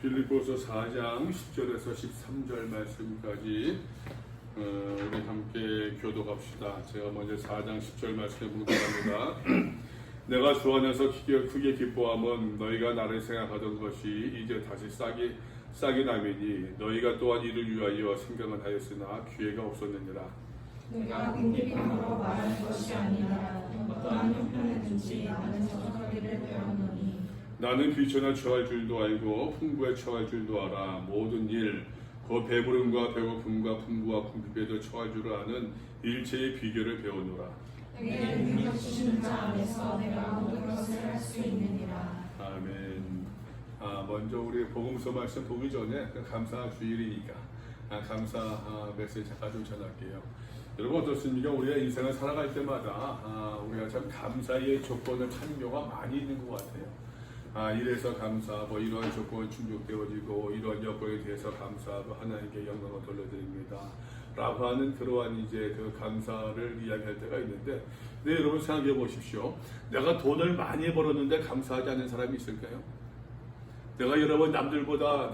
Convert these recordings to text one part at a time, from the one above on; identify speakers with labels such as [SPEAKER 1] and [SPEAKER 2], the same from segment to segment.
[SPEAKER 1] 빌립보서 4장 10절에서 13절 말씀까지 우리 함께 교독합시다. 제가 먼저 4장 10절 말씀에 묵상합니다. 내가 주 안에서 크게 기뻐함은 너희가 나를 생각하던 것이 이제 다시 싹이 나매니 너희가 또한 이를 위하여 생각은 하였으나 기회가 없었느니라.
[SPEAKER 2] 내가 궁핍함으로 말하는 것이 아니라 어떠한 형편에든지 나는 정직하기를 배웠노니
[SPEAKER 1] 나는 비천에 처할 줄도 알고 풍부에 처할 줄도 알아. 모든 일, 그 배부름과 배고픔과 풍부와 궁핍에도 처할 줄 아는 일체의 비결을 배우노라.
[SPEAKER 2] 내게 능력 주신 자 안에서 내가 모든 것을 할 수 있느니라.
[SPEAKER 1] 아멘. 먼저 우리 복음서 말씀 보기 전에 감사 주일이니까 감사 메시지 좀 전할게요. 여러분 어떻습니까? 우리가 인생을 살아갈 때마다 우리가 참 감사의 조건을 찾는 경우가 많이 있는 것 같아요. 이래서 감사, 이런 조건이 충족되어지고 이런 여건에 대해서 감사하고 하나님께 영광을 돌려드립니다. 라고 하는 그러한 이제 그 감사를 이야기할 때가 있는데, 네, 여러분 생각해 보십시오. 내가 돈을 많이 벌었는데 감사하지 않는 사람이 있을까요? 내가 여러분 남들보다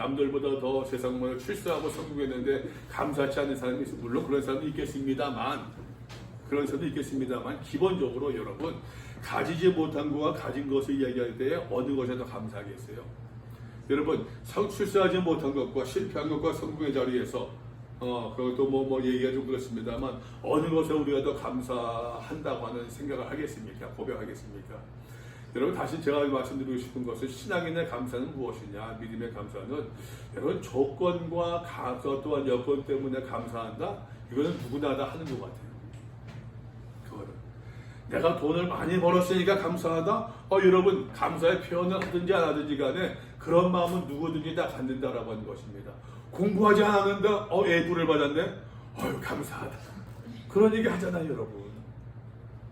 [SPEAKER 1] 더 세상을 출세하고 성공했는데 감사하지 않는 사람이 있어요. 물론 그런 사람도 있겠습니다만, 기본적으로 여러분 가지지 못한 것과 가진 것을 이야기할 때 어느 것에 더 감사하겠어요? 여러분 출세하지 못한 것과 실패한 것과 성공의 자리에서 그것도 얘기가 좀 그렇습니다만 어느 것에 우리가 더 감사한다고 하는 생각을 하겠습니까? 고백하겠습니까? 여러분 다시 제가 말씀드리고 싶은 것은 신앙인의 감사는 무엇이냐? 믿음의 감사는 여러분 조건과 또한 여건 때문에 감사한다? 이거는 누구나 다 하는 것 같아요. 그거는 내가 돈을 많이 벌었으니까 감사하다? 여러분 감사의 표현을 하든지 안 하든지 간에 그런 마음은 누구든지 다 갖는다라고 하는 것입니다. 공부하지 않았는데 A불을 받았네? 감사하다. 그런 얘기 하잖아요, 여러분.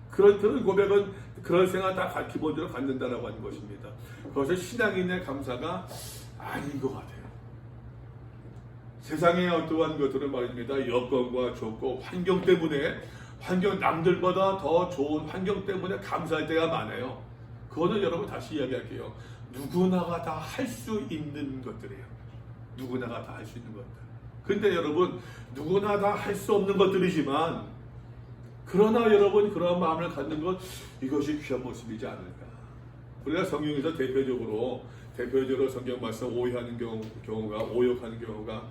[SPEAKER 1] 그런 고백은 그런 생각 다 기본적으로 갖는다라고 하는 것입니다. 그것은 신앙인의 감사가 아닌 것 같아요. 세상의 어떠한 것들은 말입니다. 여건과 조건, 환경 때문에 남들보다 더 좋은 환경 때문에 감사할 때가 많아요. 그거는 여러분 다시 이야기할게요. 누구나가 다 할 수 있는 것들이에요. 누구나가 다 할 수 있는 것들. 근데 여러분 누구나 다 할 수 없는 것들이지만 그러나 여러분 그런 마음을 갖는 것 이것이 귀한 모습이지 않을까. 우리가 성경에서 대표적으로 성경 말씀 오해하는 오역하는 경우가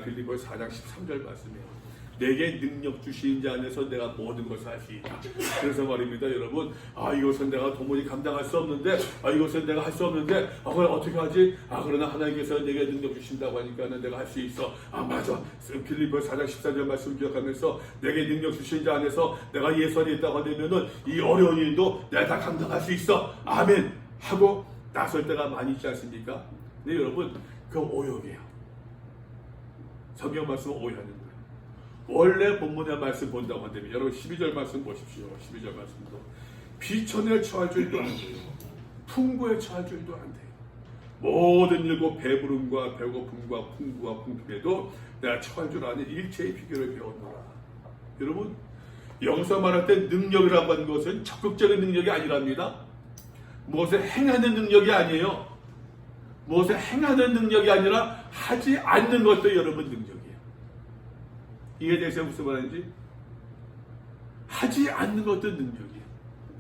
[SPEAKER 1] 빌립보서 4장 13절 말씀이에요. 내게 능력 주신 자 안에서 내가 모든 것을 할 수 있다. 그래서 말입니다, 여러분. 이것은 내가 도무지 감당할 수 없는데, 이것은 내가 할 수 없는데, 그걸 어떻게 하지? 그러나 하나님께서 내게 능력 주신다고 하니까는 내가 할 수 있어. 맞아. 빌립보서 4장 14절 말씀 기억하면서 내게 능력 주신 자 안에서 내가 예수 안에 있다고 하면은 이 어려운 일도 내가 다 감당할 수 있어. 아멘. 하고 나설 때가 많이 있지 않습니까? 근데 여러분, 그 오역이에요. 성경 말씀 오해하는 거예요. 원래 본문의 말씀 본다고 한다면 여러분 12절 말씀 보십시오. 12절 말씀도 비천에 처할 줄도 안 돼요. 풍부에 처할 줄도 안 돼요. 모든 일고 배부름과 배고픔과 풍부와 궁핍에도 내가 처할 줄 아는 일체의 비결을 배웠노라. 여러분 여기서 말할 때 능력이라고 하는 것은 적극적인 능력이 아니랍니다. 무엇을 행하는 능력이 아니에요. 무엇을 행하는 능력이 아니라 하지 않는 것도 여러분 능력이에요. 이해되세요? 무슨 말인지? 하지 않는 것도 능력이에요.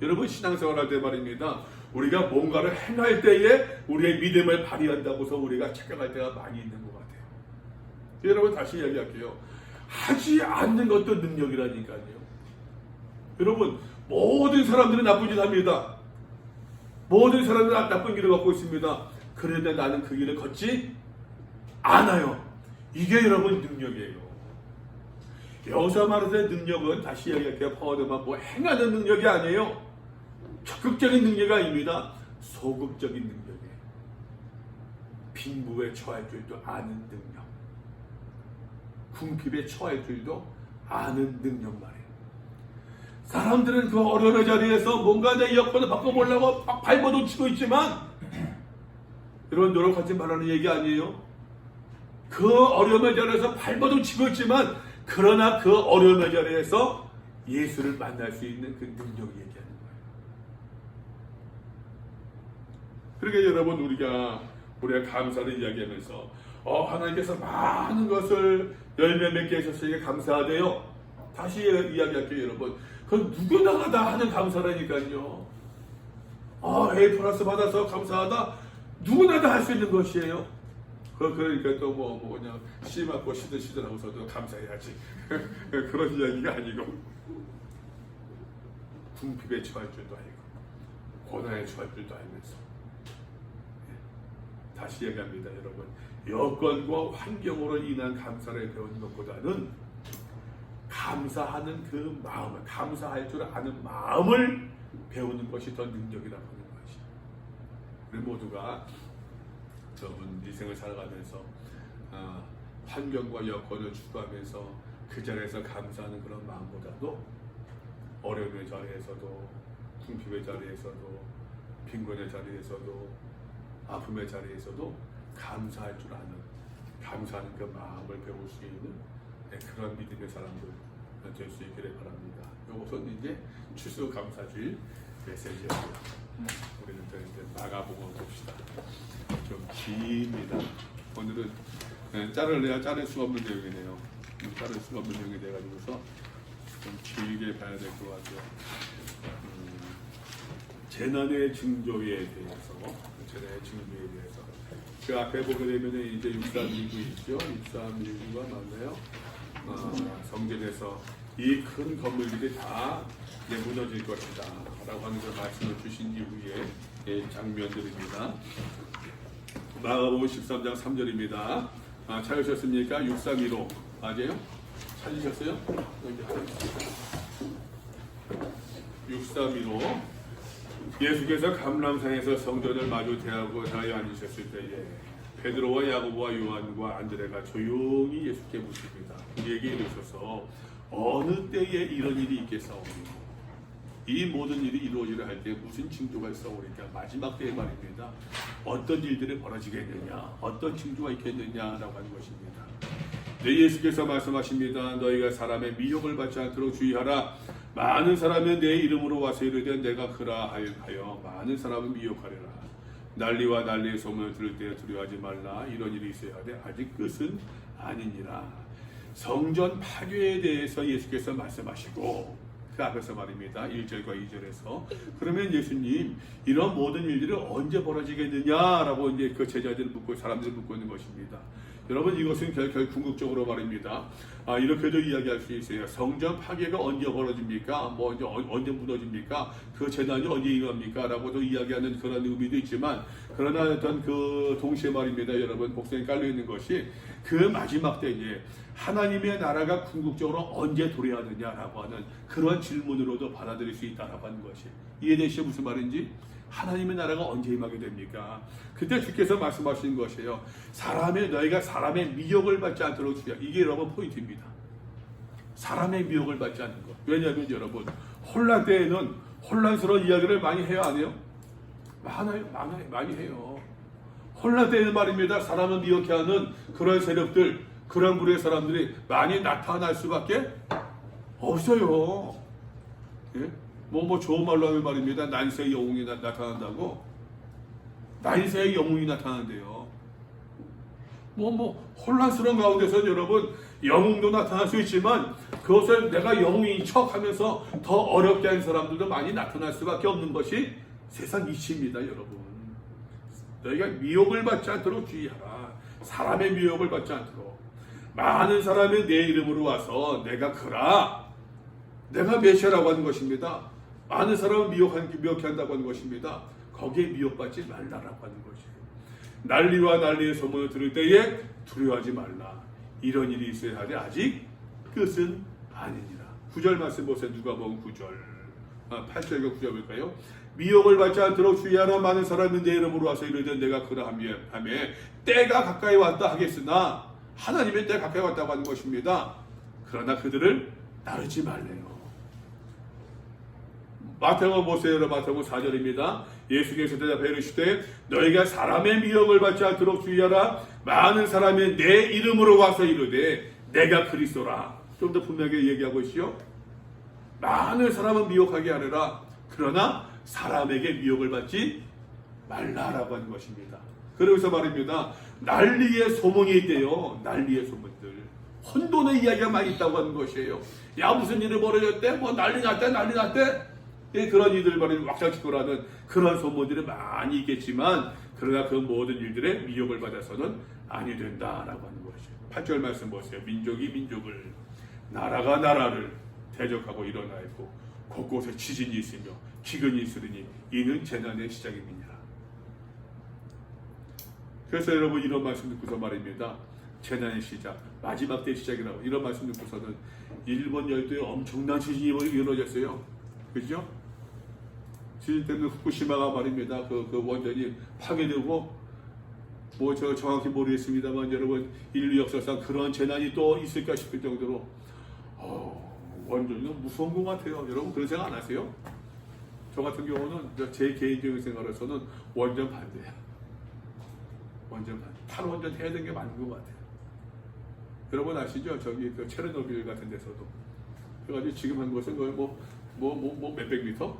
[SPEAKER 1] 여러분 신앙생활 할 때 말입니다. 우리가 뭔가를 행할 때에 우리의 믿음을 발휘한다고서 우리가 착각할 때가 많이 있는 것 같아요. 여러분 다시 이야기할게요. 하지 않는 것도 능력이라니까요. 여러분 모든 사람들은 나쁜 짓 합니다. 모든 사람들은 나쁜 길을 걷고 있습니다. 그런데 나는 그 길을 걷지 않아요. 이게 여러분 능력이에요. 여기서 말하는 능력은 다시 이야기할게요. 파워드만 행하는 능력이 아니에요. 적극적인 능력이 아닙니다. 소극적인 능력이에요. 빈부에 처할 줄도 아는 능력. 궁핍에 처할 줄도 아는 능력 말이에요. 사람들은 그 어려운 자리에서 뭔가 내 여건을 바꿔보려고 발버둥 치고 있지만 여러분 노력하지 말라는 얘기 아니에요. 그 어려운 자리에서 발버둥 치고 있지만 그러나 그 어려움의 자리에서 예수를 만날 수 있는 그 능력을 얘기하는 거예요. 그러니까 여러분 우리가 우리가 감사를 이야기하면서 하나님께서 많은 것을 열매 맺게 하셨으니까 감사하대요. 다시 이야기할게요, 여러분. 그건 누구나가 다 하는 감사라니까요. A 플러스 받아서 감사하다. 누구나 다 할 수 있는 것이에요. 그러니까 또 그냥 씨 맞고 시든 하고서도 감사해야지. 그런 이야기가 아니고 궁핍에 처할 줄도 알고 고난에 처할 줄도 알면서 다시 얘기합니다, 여러분. 여건과 환경으로 인한 감사를 배우는 것보다는 감사하는 그 마음을, 감사할 줄 아는 마음을 배우는 것이 더 능력이라고 하는 것이. 우리 모두가 여러분 인생을 살아가면서 환경과 여건을 추구하면서 그 자리에서 감사하는 그런 마음보다도 어려움의 자리에서도 궁핍의 자리에서도 빈곤의 자리에서도 아픔의 자리에서도 감사할 줄 아는, 감사하는 그 마음을 배울 수 있는 그런 믿음의 사람들 될 수 있기를 바랍니다. 이것은 이제 추수감사주일 메시지였고요. 우리는 또 이제 마가복음 봅시다. 좀 깁니다. 오늘은 자를래야 자를 수가 없는 내용이네요. 자를 수가 없는 내용이 돼가지고서 좀 길게 봐야 될 것 같아요. 재난의 징조에 대해서, 그 앞에 보게 되면 이제 6319 있죠. 6319가 맞나요? 성전에서 이 큰 건물들이 다 무너질 것이다 라고 하는 그 말씀을 주신 이후에 장면들입니다. 마가복음 13장 3절입니다. 찾으셨습니까? 6315 맞아요? 찾으셨어요? 6315 예수께서 감람산에서 성전을 마주 대하고 자리에 앉으셨을 때에 베드로와 야고보와 요한과 안드레가 조용히 예수께 묻습니다. 우리에게 이르셔서 어느 때에 이런 일이 있겠사오니 이 모든 일이 이루어지려 할 때 무슨 징조가 있사오리까? 마지막 때에 말입니다. 어떤 일들이 벌어지겠느냐, 어떤 징조가 있겠느냐라고 하는 것입니다. 예수께서 말씀하십니다. 너희가 사람의 미혹을 받지 않도록 주의하라. 많은 사람은 내 이름으로 와서 이르되 내가 그라하여 많은 사람을 미혹하리라. 난리와 난리의 소문을 들을 때 두려워하지 말라. 이런 일이 있어야 하되 아직 끝은 아니니라. 성전 파괴에 대해서 예수께서 말씀하시고 그 앞에서 말입니다. 1절과 2절에서 그러면 예수님 이런 모든 일들이 언제 벌어지겠느냐라고 이제 그 제자들을 묻고 사람들을 묻고 있는 것입니다. 여러분 이것은 결국 궁극적으로 말입니다. 이렇게도 이야기할 수 있어요. 성전 파괴가 언제 벌어집니까? 언제 무너집니까? 그 재난이 언제 일어납니까? 라고도 이야기하는 그런 의미도 있지만 그러나 어떤 그 동시에 말입니다. 여러분 복선에 깔려 있는 것이 그 마지막 때에 하나님의 나라가 궁극적으로 언제 도래하느냐라고 하는 그런 질문으로도 받아들일 수 있다라고 하는 것이 이해되시죠? 무슨 말인지? 하나님의 나라가 언제 임하게 됩니까? 그때 주께서 말씀하신 것이에요. 너희가 사람의 미혹을 받지 않도록 주의하라. 이게 여러분 포인트입니다. 사람의 미혹을 받지 않는 것. 왜냐하면 여러분 혼란 때에는 혼란스러운 이야기를 많이 해요, 안 해요? 많이 해요. 혼란 때에는 말입니다. 사람을 미혹해 하는 그런 세력들, 그런 부류의 사람들이 많이 나타날 수밖에 없어요. 예? 좋은 말로 하면 말입니다. 난세의 영웅이 나타난다고? 난세의 영웅이 나타난대요. 혼란스러운 가운데서 여러분, 영웅도 나타날 수 있지만, 그것을 내가 영웅인 척 하면서 더 어렵게 하는 사람들도 많이 나타날 수밖에 없는 것이 세상 이치입니다, 여러분. 너희가 미혹을 받지 않도록 주의하라. 사람의 미혹을 받지 않도록. 많은 사람이 내 이름으로 와서 내가 메시아라고 하는 것입니다. 많은 사람을 미혹해 한다고 하는 것입니다. 거기에 미혹받지 말라라고 하는 것이에요. 난리와 난리의 소문을 들을 때에 두려워하지 말라. 이런 일이 있어야 하되 아직 끝은 아니니라. 9절 말씀 보세요. 누가복음 9절 8절과 9절 볼까요? 미혹을 받지 않도록 주의하라. 많은 사람이 내 이름으로 와서 이르되 내가 그러하며 때가 가까이 왔다 하겠으나 하나님의 때가 가까이 왔다고 하는 것입니다. 그러나 그들을 따르지 말래요. 마태복음 보세요. 마태복음 4절입니다. 예수께서 대답하여 이르시되 너희가 사람의 미혹을 받지 않도록 주의하라. 많은 사람이 내 이름으로 와서 이르되 내가 그리스도라. 좀 더 분명하게 얘기하고 있죠. 많은 사람은 미혹하게 하느라 그러나 사람에게 미혹을 받지 말라라고 하는 것입니다. 그러면서 말입니다. 난리의 소문이 있대요. 난리의 소문들. 혼돈의 이야기가 많이 있다고 하는 것이에요. 야, 무슨 일이 벌어졌대? 뭐 난리 났대? 난리 났대? 예, 그런 일들 말이면 왁자지껄하는 그런 소문들이 많이 있겠지만, 그러나 그 모든 일들에 미혹을 받아서는 아니 된다라고 하는 것이에요. 8절 말씀 보세요. 민족이 민족을, 나라가 나라를 대적하고 일어나 있고 곳곳에 지진이 있으며 기근이 있으리니 이는 재난의 시작입니다. 그래서 여러분 이런 말씀 듣고서 말입니다. 재난의 시작, 마지막 때의 시작이라고 이런 말씀 듣고서는 일본 열도에 엄청난 지진이 이루어졌어요. 그죠? 지진 때문에 후쿠시마가 말입니다. 그 원전이 파괴되고 뭐 저 정확히 모르겠습니다만 여러분 인류 역사상 그런 재난이 또 있을까 싶을 정도로 원전이 무서운 것 같아요. 여러분 그런 생각 안 하세요? 저 같은 경우는 제 개인적인 생각으로서는 원전 반대야. 원전 반대. 탈원전 해야 되는 게 맞는 것 같아요. 여러분 아시죠? 저기 그 체르노빌 같은 데서도 그래가지고 지금 한 것은 거의 뭐 몇백 미터,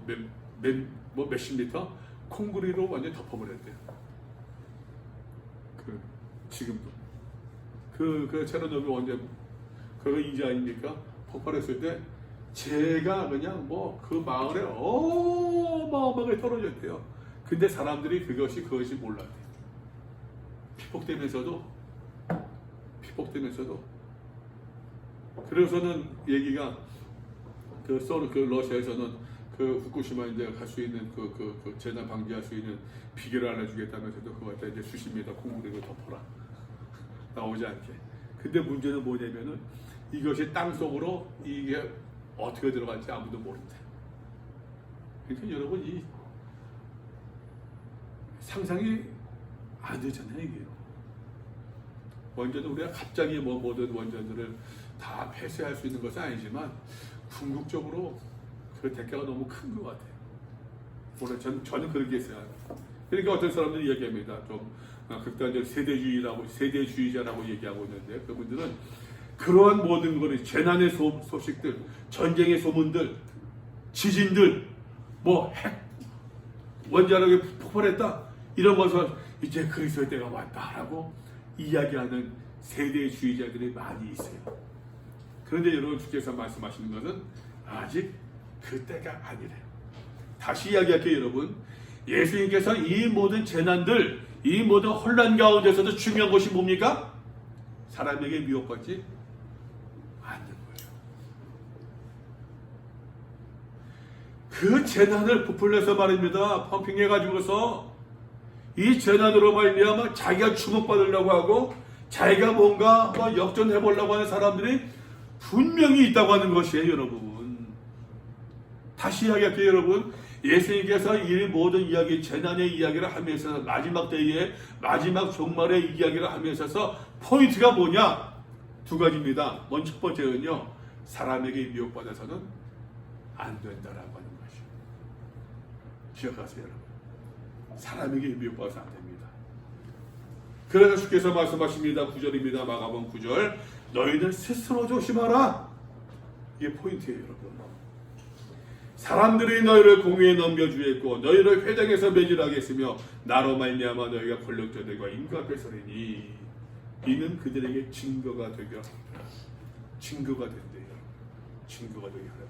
[SPEAKER 1] 몇십 미터 콘크리트로 완전 덮어버렸대요. 지금도 그 체르노빌 원전 그거 인지 아닙니까? 폭발했을 때 제가 그냥 뭐 그 마을에 어마어마하게 떨어졌대요. 근데 사람들이 그것이 몰랐대요. 피폭되면서도 그래서는 얘기가 그 러시아에서는 그 후쿠시마인데 갈 수 있는 그 재난 방지할 수 있는 비결을 알려주겠다면서도 그거 갖다 이제 수십 미터 콘크리트로 덮어라. 나오지 않게. 근데 문제는 뭐냐면은 이것이 땅 속으로 이게 어떻게 들어갈지 아무도 모른대. 그러니까 여러분 이 상상이 안 되잖아요 이게요. 원전은 우리가 갑자기 모든 원전들을 다 폐쇄할 수 있는 것은 아니지만 궁극적으로 그 대가가 너무 큰 것 같아요. 물론 저는 그렇게 생각합니다. 그러니까 어떤 사람들이 얘기합니다. 좀 극단적 세대주의자라고 얘기하고 있는데 그분들은 그러한 모든 것을 재난의 소식들, 전쟁의 소문들, 지진들, 뭐 핵 원자력이 폭발했다 이런 것을 이제 그리스도의 때가 왔다라고 이야기하는 세대주의자들이 많이 있어요. 그런데 여러분 주께서 말씀하시는 것은 아직 그 때가 아니래요. 다시 이야기할게요 여러분. 예수님께서 이 모든 재난들, 이 모든 혼란 가운데서도 중요한 것이 뭡니까? 사람에게 미혹받지 않는 거예요. 그 재난을 부풀려서 말입니다. 펌핑해가지고서 이 재난으로 말미암아 자기가 주목받으려고 하고 자기가 뭔가 역전해보려고 하는 사람들이 분명히 있다고 하는 것이에요 여러분. 다시 이야기할게요 여러분. 예수님께서 이 모든 이야기, 재난의 이야기를 하면서 마지막 때에 마지막 종말의 이야기를 하면서 포인트가 뭐냐? 두 가지입니다. 먼저 첫 번째는요. 사람에게 미혹받아서는 안 된다라고 하는 것이요. 기억하세요 여러분. 사람에게 미혹받아서 안 됩니다. 그래서 주께서 말씀하십니다. 9절입니다. 마가복음 9절. 너희들 스스로 조심하라. 이게 포인트예요 여러분. 사람들이 너희를 공회에 넘겨주겠고 너희를 회당에서 매질하겠으며 나로 말미암아 너희가 권력자들과 임과 앞에 서리니 이는 그들에게 증거가 된대요. 증거가 되게 하라.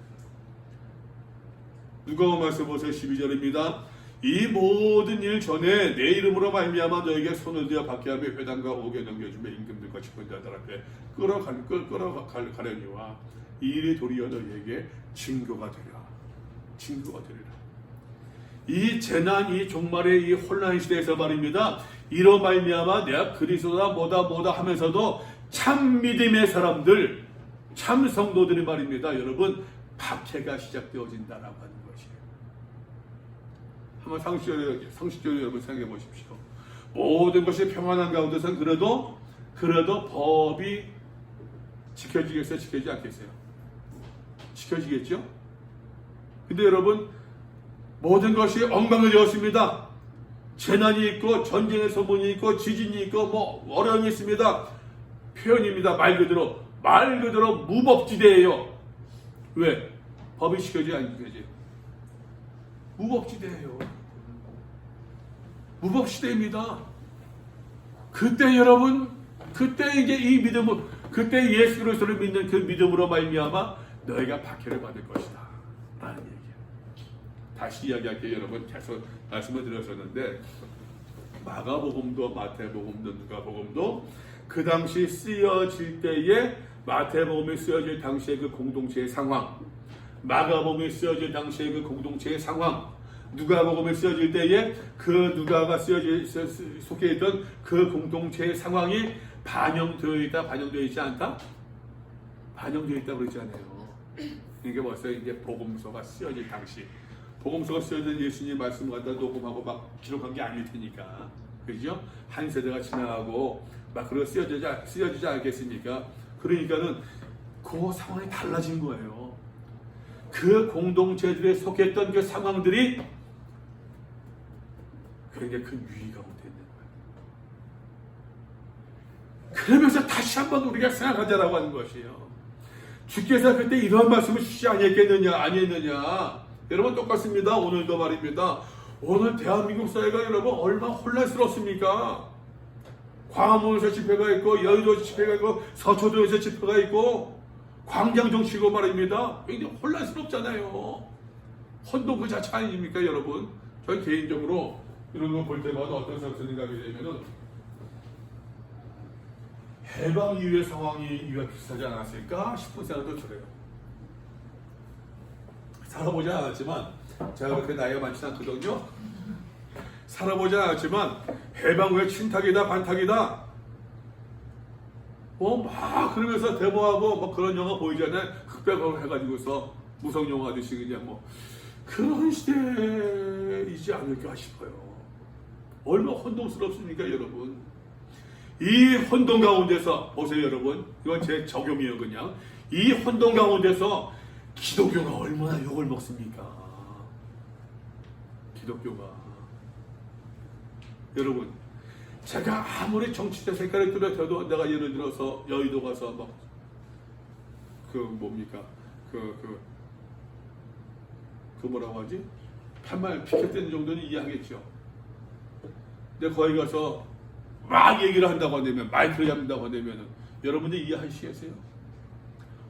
[SPEAKER 1] 누가복음 말씀 보세요. 12절입니다. 이 모든 일 전에 내 이름으로 말미암아 너에게 손을 들어 받게 하며 회당과 옥에 넘겨주며 임금들과 집권자들 앞에 끌어가려니와 이 일이 도리어 너희에게 증거가 되리라. 이 재난, 이 종말의 이 혼란 시대에서 말입니다. 이로 말미암아 내가 그리스도다 뭐다 하면서도 참 믿음의 사람들, 참 성도들이 말입니다. 여러분 박해가 시작되어진다라고 하는 것이에요. 한번 상식적으로 여러분 생각해 보십시오. 모든 것이 평안한 가운데서는 그래도 법이 지켜지겠어요? 지켜지지 않겠어요? 지켜지겠죠? 근데 여러분 모든 것이 엉망이 되었습니다. 재난이 있고 전쟁의 소문이 있고 지진이 있고 뭐 어려움이 있습니다. 표현입니다. 말 그대로 무법지대예요. 왜? 법이 지켜지지 않겠지. 무법지대예요. 무법시대입니다. 그때 여러분, 그때 이제 이 믿음을, 그때 예수 그리스도를 믿는 그 믿음으로 말미암아 너희가 박해를 받을 것이다 라는 얘기예요. 다시 이야기할게요. 여러분, 계속 말씀을 드렸었는데 마가복음도 마태복음도 누가복음도 그 당시 쓰여질 때에 마태복음이 쓰여질 당시의 그 공동체의 상황, 마가복음이 쓰여질 당시의 그 공동체의 상황, 누가복음이 쓰여질 때에 그 누가가 속해 있던 그 공동체의 상황이 반영되어 있다, 반영되어 있지 않다? 반영되어 있다고 그러잖아요. 이게 벌써 이제 복음서가 쓰여질 당시, 복음서가 쓰여진 예수님 말씀을 갖다 녹음하고 막 기록한 게 아닐 테니까, 그죠? 한 세대가 지나가고 막 그런 쓰여지지 않겠습니까? 그러니까는 그 상황이 달라진 거예요. 그 공동체들에 속했던 그 상황들이 굉장히 큰 위기 가운데 있는 거예요. 그러면서 다시 한번 우리가 생각하자라고 하는 것이에요. 주께서 그때 이런 말씀을 주시지 아니했겠느냐, 아니했느냐. 여러분 똑같습니다. 오늘도 말입니다. 오늘 대한민국 사회가 여러분 얼마나 혼란스럽습니까? 광화문에서 집회가 있고, 여의도에서 집회가 있고, 서초동에서 집회가 있고, 광장 정치고 말입니다. 굉장히 혼란스럽잖아요. 혼돈 그 자체 아닙니까, 여러분? 저희 개인적으로 이런 거 볼 때마다 어떤 생각이 되면은 해방 이후의 상황이 이와 비슷하지 않았을까 싶은 생각도 들어요. 살아보지 않았지만 제가 그렇게 나이가 많지 않거든요. 살아보지 않았지만 해방 후에 친탁이다 반탁이다 막 그러면서 데모하고 뭐 그런 영화 보이잖아요. 극백을 해가지고서 무성 영화 하듯이 그냥 뭐 그런 시대이지 않을까 싶어요. 얼마나 혼동스럽습니까, 여러분? 이 혼동 가운데서 보세요, 여러분. 이건 제 적용이에요, 그냥. 이 혼동 가운데서 기독교가 얼마나 욕을 먹습니까? 기독교가. 여러분, 제가 아무리 정치적 색깔을 뚜렷해도 내가 예를 들어서 여의도 가서 막 뭐라고 하지? 한말 피켓되는 정도는 이해하겠죠. 근데 거기 가서 막 얘기를 한다고 한다면, 마이크를 잡는다고 한다면 여러분들 이해하시겠어요?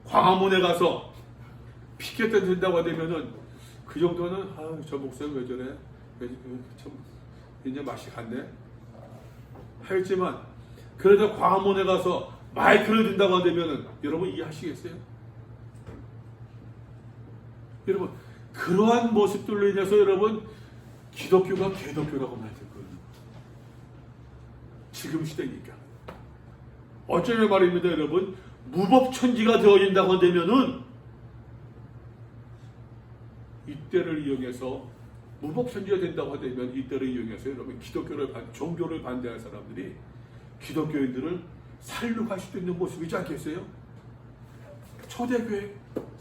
[SPEAKER 1] 광화문에 가서 피켓 된다고 한다면 그 정도는 저 목사님 왜 저래? 참 이제 맛이 갔네. 하였지만 그래도 광화문에 가서 마이크를 든다고 한다면 여러분 이해하시겠어요? 여러분 그러한 모습들로 인해서 여러분 기독교가 개독교라고 말될 거예요. 지금 시대니까. 어쩌면 말입니다, 여러분. 무법천지가 되어진다고 한다면은 이때를 이용해서 무법천지가 된다고 한다면 이때를 이용해서 여러분 종교를 반대할 사람들이 기독교인들을 살육할 수도 있는 모습이지 않겠어요? 초대교회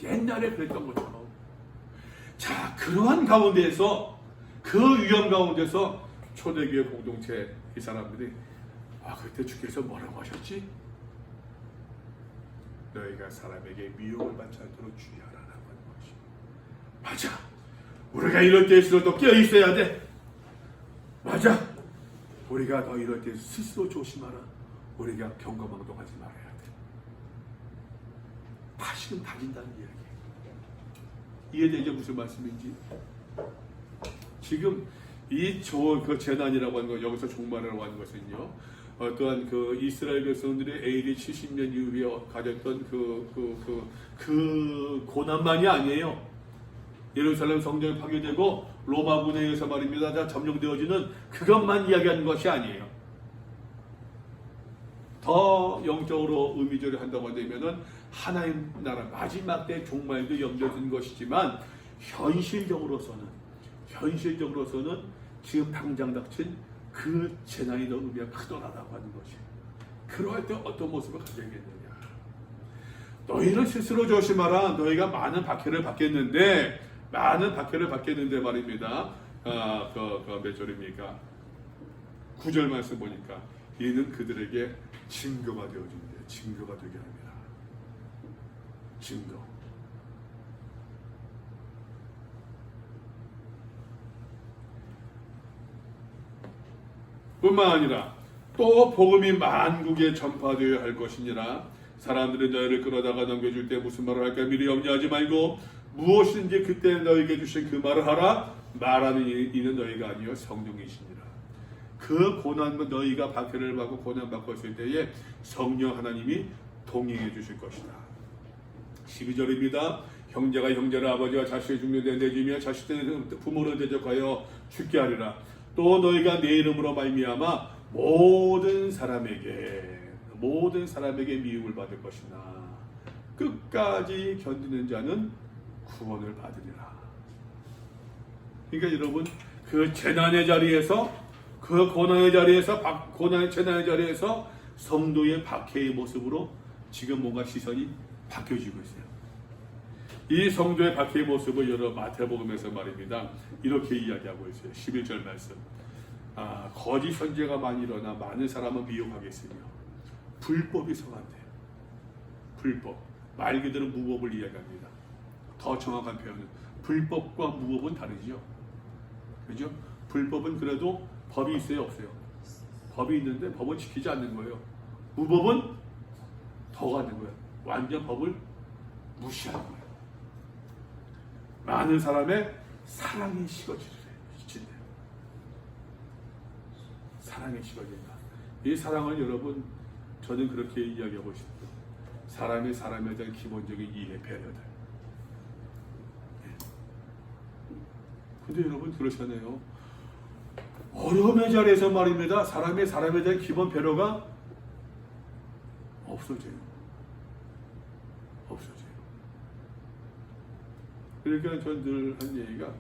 [SPEAKER 1] 옛날에 그랬던 것처럼. 자, 그러한 가운데에서 그 위험 가운데서 초대교회 공동체 이 사람들이 그때 주께서 뭐라고 하셨지? 너희가 사람에게 미혹을 받지 않도록 주의하라라고 하는 것이. 맞아. 우리가 이럴 때일수록 깨어 있어야 돼. 맞아. 우리가 더 이럴 때 스스로 조심하라. 우리가 경거망동하지 말아야 돼. 다시금 다진다는 이야기예요. 이해되죠? 무슨 말씀인지. 지금 이 그 재난이라고 하는 거, 여기서 종말이라고 하는 것은요, 어떠한 그 이스라엘 백성들의 AD 70년 이후에 가졌던 그 고난만이 아니에요. 예루살렘 성전이 파괴되고 로마군에 의해서 말입니다. 다 점령되어지는 그것만 이야기하는 것이 아니에요. 더 영적으로 의미적으로 한다고 한다면은 하나님 나라 마지막 때 종말도 염려된 것이지만 현실적으로서는 지금 당장 닥친 그 재난이 더 의미가 크더라라고 하는 것이. 그러할 때 어떤 모습을 가져야겠느냐. 너희는 스스로 조심하라. 너희가 많은 박해를 받겠는데 말입니다. 몇 절입니까? 9절 말씀 보니까 이는 그들에게 증거가 되어준대. 증거가 되게 합니다. 증거. 뿐만 아니라 또 복음이 만국에 전파되어야 할 것이니라. 사람들이 너희를 끌어다가 넘겨줄 때 무슨 말을 할까 미리 염려하지 말고 무엇인지 그때 너희에게 주신 그 말을 하라. 말하는 이는 너희가 아니요 성령이시니라. 그 고난과 너희가 박해를 받고 고난받고 있을 때에 성령 하나님이 동행해 주실 것이다. 12절입니다. 형제가 형제를 아버지와 자식의 죽는 데 내주며 자식들은 부모를 대적하여 죽게 하리라. 또 너희가 내 이름으로 말미암아 모든 사람에게 미움을 받을 것이나 끝까지 견디는 자는 구원을 받으리라. 그러니까 여러분 그 재난의 자리에서 그 고난의 자리에서 성도의 박해의 모습으로 지금 뭔가 시선이 바뀌어지고 있어요. 이 성도의 박해의 모습을 여러 마태복음에서 말입니다. 이렇게 이야기하고 있어요. 11절 말씀. 거짓 선지자가 많이 일어나 많은 사람을 미혹하겠으며 불법이 성한대요. 불법. 말 그대로 무법을 이야기합니다. 더 정확한 표현은 불법과 무법은 다르죠. 그죠? 불법은 그래도 법이 있어요, 없어요? 법이 있는데 법은 지키지 않는 거예요. 무법은 더 가는 거예요. 완전 법을 무시하는 거예요. 많은 사람의 사랑이 식어지래요. 사랑이 식어진다. 이 사랑은 여러분 저는 그렇게 이야기하고 싶어요. 사람에 대한 기본적인 이해, 배려들. 근데 여러분 그렇잖아요. 어려움의 자리에서 말입니다. 사람에 대한 기본 배려가 없어져요. 그러니까 전 늘 한 얘기가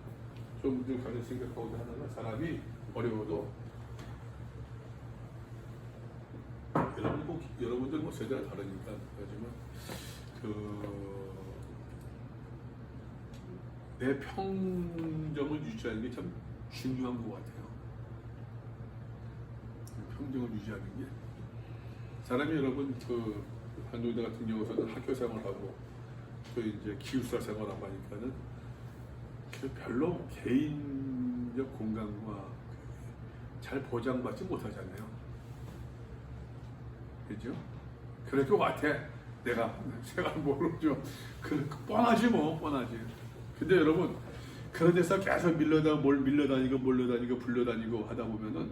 [SPEAKER 1] 좀 가는 생각하고 하나가 사람이 어려워도 여러분들 뭐 세대가 다르니까 하지만 내 평정을 유지하는 게 참 중요한 것 같아요. 평정을 유지하는 게 사람이 여러분 한동대 같은 경우서는 학교 생활하고 또 이제 기숙사 생활하고 하니까는 별로 개인적 공간과 잘 보장받지 못하잖아요. 그죠? 그럴 것 같아. 내가 모르죠. 뻔하지 뭐, 뻔하지. 근데 여러분 그런 데서 계속 밀려다니고 불려다니고 하다 보면은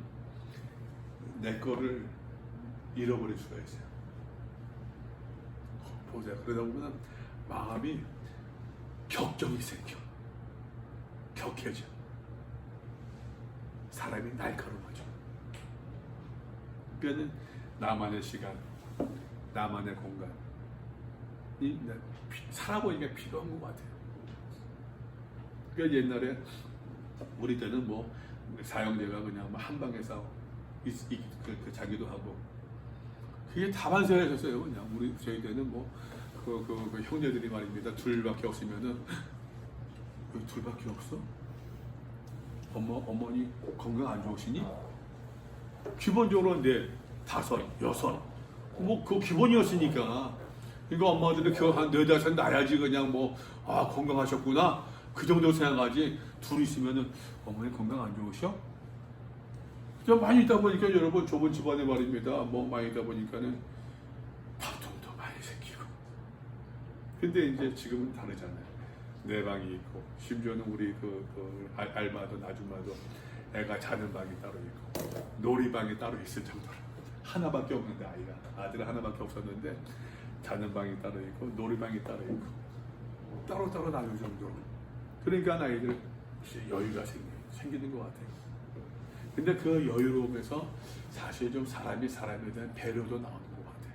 [SPEAKER 1] 내 거를 잃어버릴 수가 있어요. 보자. 그러다 보면 마음이 격정이 생겨. 격해져. 사람이 날카로워져. 그러니까 나만의 시간, 나만의 공간이 살아보니까 필요한 것 같아요. 그러니까 옛날에 우리 때는 뭐 사형제가 그냥 한 방에서 자기도 하고 그게 다반사였어요. 그냥 저희 때는 뭐 그 형제들이 말입니다. 둘밖에 없으면은 왜 둘밖에 없어? 어머니 건강 안 좋으시니? 기본적으로 네, 5, 6 뭐 그 기본이었으니까. 그러니까 엄마들은 한 4, 5 나야지 그냥 건강하셨구나 그 정도 생각하지. 둘이 있으면은 어머니 건강 안 좋으셔? 그냥 많이 있다 보니까 여러분 좁은 집안에 말입니다. 많이 있다 보니까는 다툼도 많이 생기고. 근데 이제 지금은 다르잖아요. 내 방이 있고 심지어는 우리 알바도 아줌마도 애가 자는 방이 따로 있고 놀이방이 따로 있을 정도로 하나밖에 없는데 아들은 하나밖에 없었는데 자는 방이 따로 있고 놀이방이 따로 있고 따로 나눌 정도로. 그러니까 아이들 여유가 생기는 것 같아요. 근데 그 여유로움에서 사실 좀 사람에 대한 배려도 나오는 것 같아요.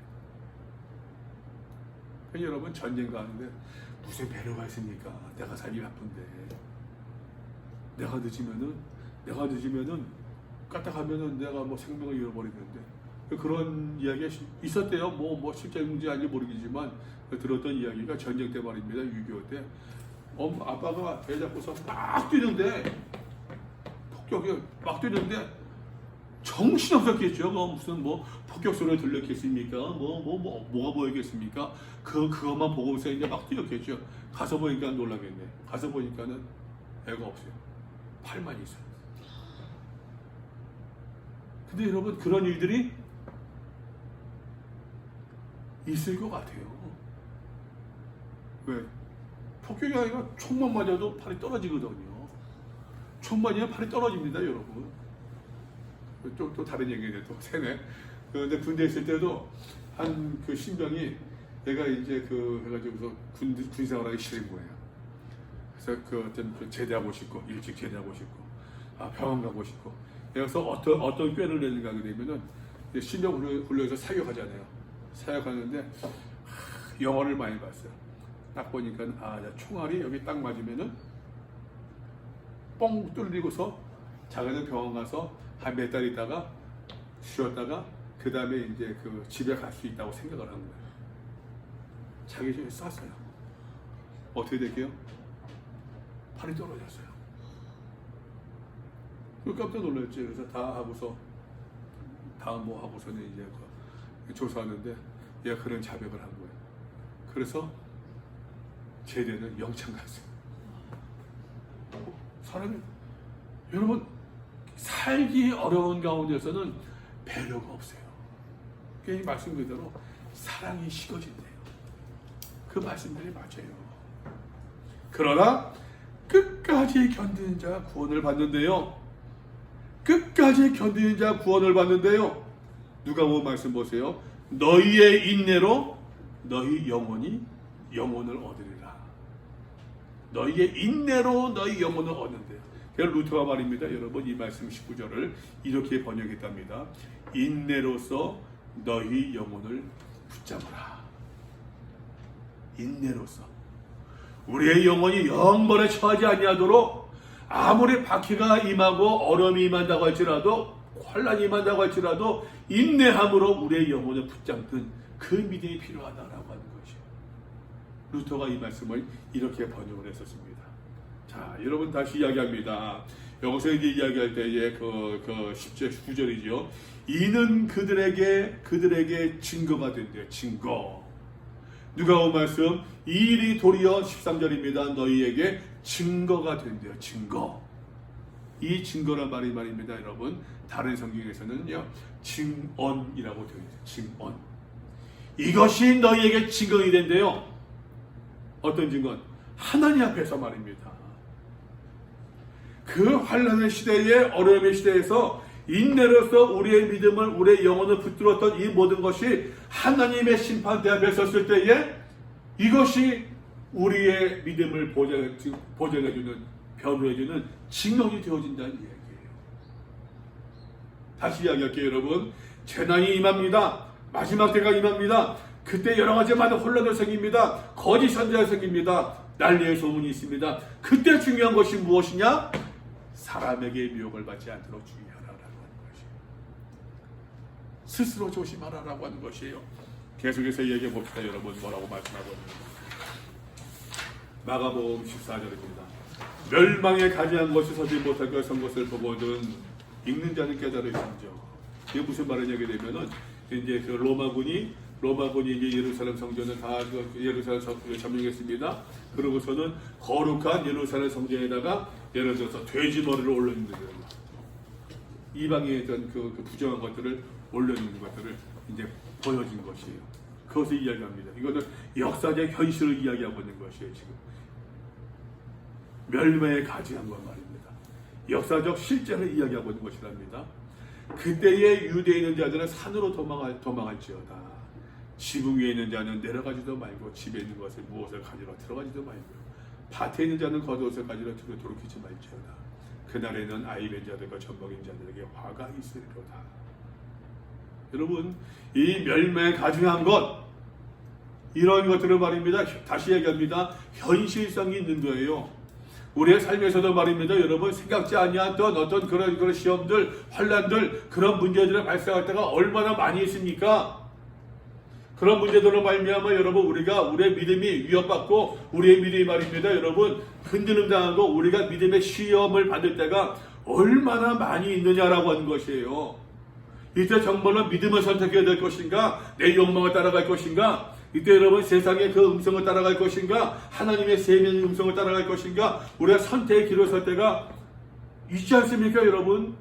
[SPEAKER 1] 그러니까 여러분 전쟁 가는데 무슨 배려가 있습니까? 내가 살기 바쁜데 내가 늦으면은 까딱하면은 내가 생명을 잃어버리는데 그런 이야기가 있었대요. 실제인지 아닌지 모르겠지만 들었던 이야기가 전쟁 때 말입니다. 6.25 때 아빠가 애 잡고서 막 뛰는데 폭격이 막 뛰는데 정신없었겠죠. 무슨 폭격 소리가 들렸겠습니까? 뭐가 보이겠습니까? 그것만 보고서 이제 막 뛰었겠죠. 가서 보니까 놀라겠네. 가서 보니까는 애가 없어요. 팔만 있어요. 근데 여러분 그런 일들이 있을 것 같아요. 왜? 폭격이 아니라 총만 맞아도 팔이 떨어지거든요. 총 맞으면 팔이 떨어집니다, 여러분. 또 다른 얘기인데 또 새네. 근데 군대에 있을 때도 한 그 신병이 내가 이제 그 해가지고서 군 생활하기 싫은 거예요. 그래서 그 어떤 그 제대하고 싶고 일찍 제대하고 싶고 병원 가고 싶고. 그래서 어떤 꾀를 내는가 하게 되면은 신병 훈련에서 사격하잖아요. 사격하는데 영어를 많이 봤어요. 딱 보니까 총알이 여기 딱 맞으면은 뻥 뚫리고서 자기는 병원 가서 한 몇 달 있다가 쉬었다가 그 다음에 이제 그 집에 갈 수 있다고 생각을 한 거예요. 자기 집에 쐈어요. 어떻게 될게요? 팔이 떨어졌어요. 깜짝 놀랐지. 그래서 다 하고서 하고서는 이제 조사하는데 얘가 그런 자백을 한 거예요. 그래서 제대는 영창 갔어요. 사람이 여러분 살기 어려운 가운데서는 배려가 없어요. 그 말씀 그대로 사랑이 식어진대요. 그 말씀들이 맞아요. 그러나 끝까지 견디는 자가 구원을 받는데요. 끝까지 견디는 자가 구원을 받는데요. 누가복음 말씀 보세요. 너희의 인내로 너희 영혼을 얻으리라. 너희의 인내로 너희 영혼을 얻는데요. 그래서 루터가 말입니다. 여러분 이 말씀 19절을 이렇게 번역했답니다. 인내로서 너희 영혼을 붙잡으라. 인내로서 우리의 영혼이 영벌에 처하지 아니하도록 아무리 박해가 임하고 어려움이 임한다고 할지라도 환란이 임한다고 할지라도 인내함으로 우리의 영혼을 붙잡는 그 믿음이 필요하다라고 하는 것이죠. 루터가 이 말씀을 이렇게 번역을 했었습니다. 자, 여러분 다시 이야기합니다. 여기서 이제 이야기할 때에 그 10절 9절이죠. 이는 그들에게 증거가 된대요. 증거. 누가복음 말씀 이 일이 도리어 13절입니다. 너희에게 증거가 된대요. 증거. 이 증거란 말입니다, 여러분. 다른 성경에서는요, 증언이라고 되어 있어요. 증언. 이것이 너희에게 증언이 된대요. 어떤 증언? 하나님 앞에서 말입니다. 그 환난의 시대에 어려움의 시대에서 인내로서 우리의 믿음을 우리의 영혼을 붙들었던 이 모든 것이 하나님의 심판대 앞에 섰을 때에 이것이 우리의 믿음을 보장해주는 변호해주는 증언이 되어진다는 이야기예요. 다시 이야기할게요, 여러분. 재난이 임합니다. 마지막 때가 임합니다. 그때 여러 가지마다 혼란이 생깁니다. 거짓 선지자가 생깁니다. 난리의 소문이 있습니다. 그때 중요한 것이 무엇이냐? 사람에게 미혹을 받지 않도록 주의하라라고 하는 것이에요. 스스로 조심하라라고 하는 것이에요. 계속해서 얘기해 봅시다, 여러분. 뭐라고 말씀하고 있는지. 마가복음 14절입니다. 멸망에 가지한 것이 서지 못할 것 선 것을 보거든 읽는 자는 깨달으시죠. 이게 무슨 말이냐게 되면은 이제 그 로마군이 이제 예루살렘 성전을 다 예루살렘 점령했습니다. 그러고서는 거룩한 예루살렘 성전에다가 예를 들어서 돼지 머리를 올려놓는 거예요. 이방에 있던 그 부정한 것들을 올려놓는 것들을 이제 보여진 것이에요. 그것을 이야기합니다. 이것은 역사적 현실을 이야기하고 있는 것이에요. 지금 멸망에 가지한 것 말입니다. 역사적 실제를 이야기하고 있는 것이랍니다. 그때의 유대에 있는 자들은 산으로 도망할지어다. 지붕 위에 있는 자는 내려가지도 말고 집에 있는 것을 무엇을 가지러 들어가지도 말고 밭에 있는 자는 겉옷을 가지러 돌이키지 말지어다. 그날에는 아이벤 자들과 젖먹인 자들에게 화가 있으리로다. 여러분, 이 멸망에 가증한 것, 이런 것들을 말입니다. 다시 얘기합니다. 현실성이 있는 거예요. 우리의 삶에서도 말입니다. 여러분, 생각지 아니했던 어떤 그런 시험들, 환란들, 그런 문제들을 발생할 때가 얼마나 많이 있습니까? 그런 문제들로 말미암아 여러분 우리의 믿음이 위협받고 우리의 믿음이 말입니다. 여러분 흔들림 당하고 우리가 믿음의 시험을 받을 때가 얼마나 많이 있느냐라고 하는 것이에요. 이때 정말로 믿음을 선택해야 될 것인가? 내 욕망을 따라갈 것인가? 이때 여러분 세상의 그 음성을 따라갈 것인가? 하나님의 세미한 음성을 따라갈 것인가? 우리가 선택의 길을 설 때가 있지 않습니까, 여러분?